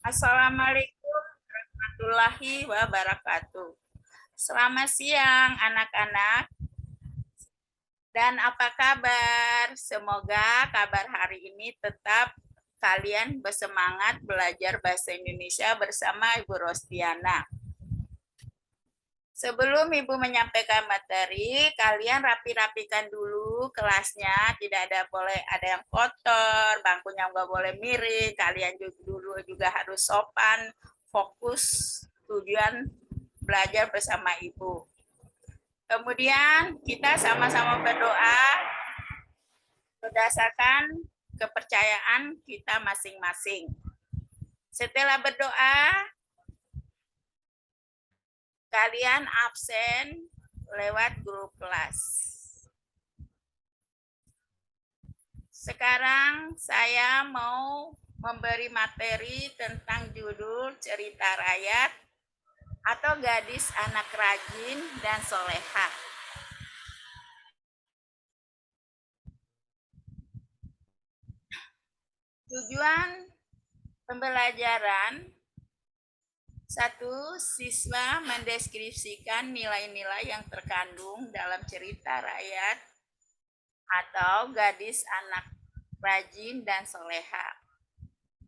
Assalamualaikum warahmatullahi wabarakatuh. Selamat siang anak-anak. Dan apa kabar? Semoga kabar hari ini tetap kalian bersemangat belajar bahasa Indonesia bersama Ibu Rostiana. Sebelum Ibu menyampaikan materi, kalian rapi-rapikan dulu kelasnya. Tidak boleh ada yang kotor, bangkunya nggak boleh miring. Kalian juga harus sopan, fokus tujuan belajar bersama Ibu. Kemudian kita sama-sama berdoa berdasarkan kepercayaan kita masing-masing. Setelah berdoa, kalian absen lewat grup kelas. Sekarang saya mau memberi materi tentang judul cerita rakyat atau gadis anak rajin dan soleha. Tujuan pembelajaran: 1. Siswa mendeskripsikan nilai-nilai yang terkandung dalam cerita rakyat atau gadis anak rajin dan soleha.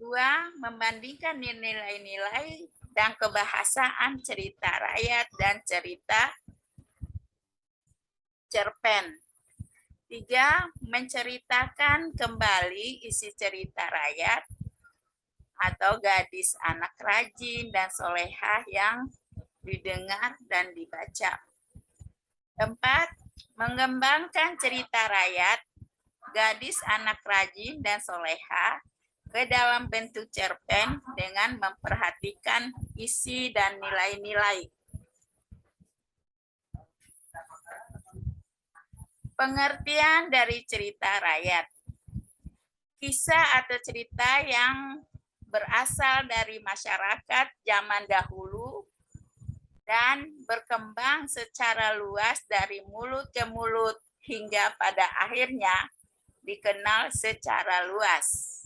2. Membandingkan nilai-nilai dan kebahasaan cerita rakyat dan cerita cerpen. 3. Menceritakan kembali isi cerita rakyat atau gadis anak rajin dan solehah yang didengar dan dibaca. 4. Mengembangkan cerita rakyat, gadis anak rajin dan solehah ke dalam bentuk cerpen dengan memperhatikan isi dan nilai-nilai. Pengertian dari cerita rakyat: kisah atau cerita yang berasal dari masyarakat zaman dahulu dan berkembang secara luas dari mulut ke mulut hingga pada akhirnya dikenal secara luas.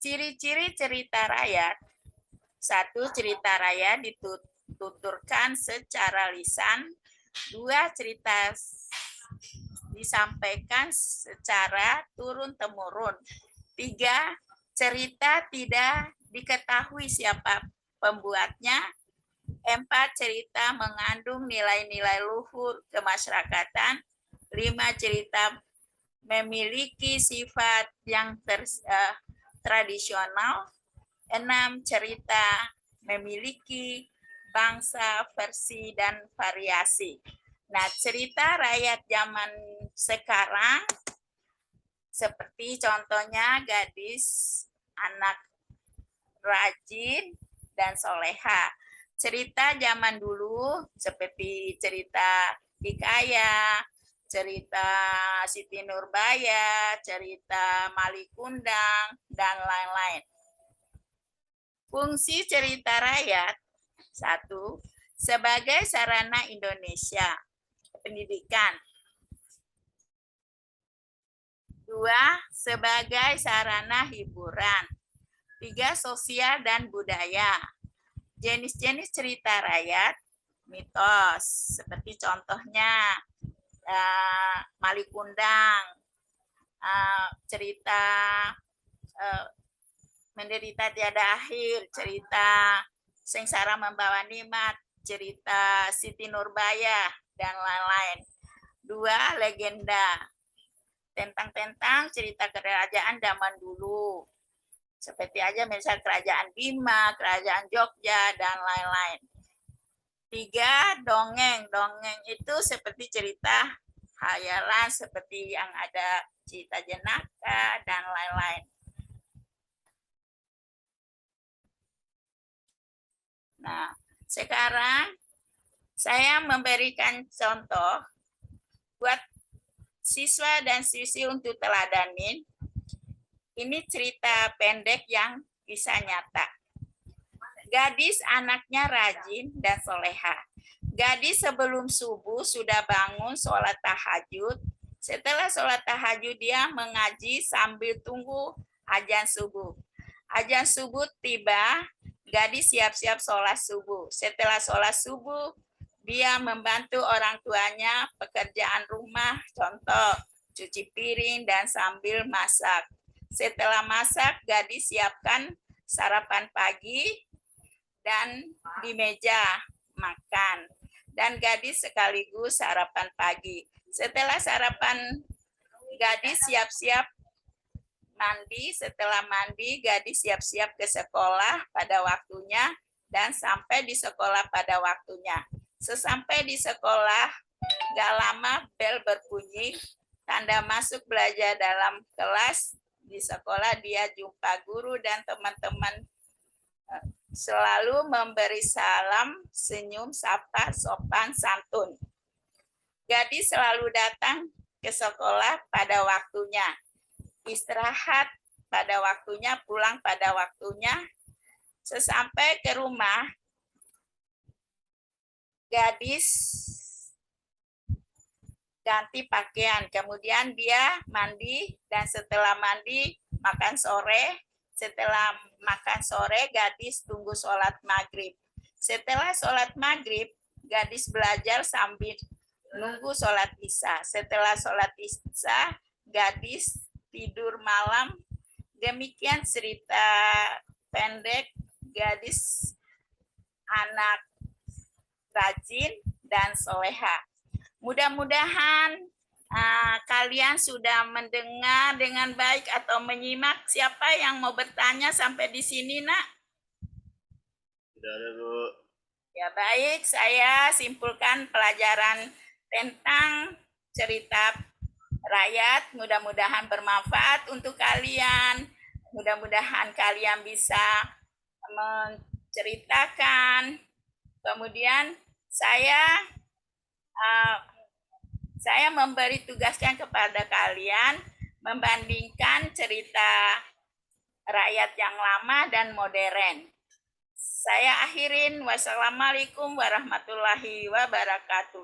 Ciri-ciri cerita rakyat: 1. Cerita rakyat dituturkan secara lisan. 2. Cerita disampaikan secara turun-temurun. 3. Cerita tidak diketahui siapa pembuatnya. 4. Cerita mengandung nilai-nilai luhur kemasyarakatan. 5. Cerita memiliki sifat yang tradisional. 6. Cerita memiliki bangsa, versi, dan variasi. Nah, cerita rakyat zaman sekarang seperti contohnya gadis anak rajin dan soleha. Cerita zaman dulu seperti cerita Hikayat, cerita Siti Nurbaya, cerita Malikundang, dan lain-lain. Fungsi cerita rakyat: 1. Sebagai sarana Indonesia pendidikan. 2. Sebagai sarana hiburan. 3. Sosial dan budaya. Jenis-jenis cerita rakyat: mitos, seperti contohnya Malikundang, cerita menderita tiada akhir, cerita sengsara membawa nikmat, cerita Siti Nurbaya, dan lain-lain. 2. Legenda, tentang cerita kerajaan zaman dulu. Seperti aja misalnya kerajaan Bima, kerajaan Jogja, dan lain-lain. 3. Dongeng. Dongeng itu seperti cerita khayalan seperti yang ada cerita jenaka dan lain-lain. Nah, sekarang saya memberikan contoh buat siswa dan siswi untuk teladanin. Ini cerita pendek yang kisah nyata. Gadis anaknya rajin dan soleha. Gadis sebelum subuh sudah bangun sholat tahajud. Setelah sholat tahajud dia mengaji sambil tunggu Azan subuh. Azan subuh tiba, gadis siap-siap sholat subuh. Setelah sholat subuh, dia membantu orang tuanya pekerjaan rumah, contoh cuci piring dan sambil masak. Setelah masak, gadis siapkan sarapan pagi dan di meja makan. Dan gadis sekaligus sarapan pagi. Setelah sarapan, gadis siap-siap mandi. Setelah mandi, gadis siap-siap ke sekolah pada waktunya dan sampai di sekolah pada waktunya. Sesampai di sekolah, gak lama bel berbunyi, tanda masuk belajar dalam kelas. Di sekolah dia jumpa guru dan teman-teman, selalu memberi salam, senyum, sapa, sopan, santun. Gadis selalu datang ke sekolah pada waktunya, istirahat pada waktunya, pulang pada waktunya. Sesampai ke rumah, gadis ganti pakaian, kemudian dia mandi, dan setelah mandi makan sore. Setelah makan sore, gadis tunggu sholat maghrib. Setelah sholat maghrib, gadis belajar sambil nunggu sholat isya. Setelah sholat isya, gadis tidur malam. Demikian cerita pendek gadis anak rajin dan soleha. Mudah-mudahan kalian sudah mendengar dengan baik atau menyimak. Siapa yang mau bertanya sampai di sini, Nak? Sudah ada, Bu. Ya baik, saya simpulkan pelajaran tentang cerita rakyat. Mudah-mudahan bermanfaat untuk kalian. Mudah-mudahan kalian bisa menceritakan. Kemudian saya memberi tugaskan kepada kalian membandingkan cerita rakyat yang lama dan modern. Saya akhirin. Wassalamualaikum warahmatullahi wabarakatuh.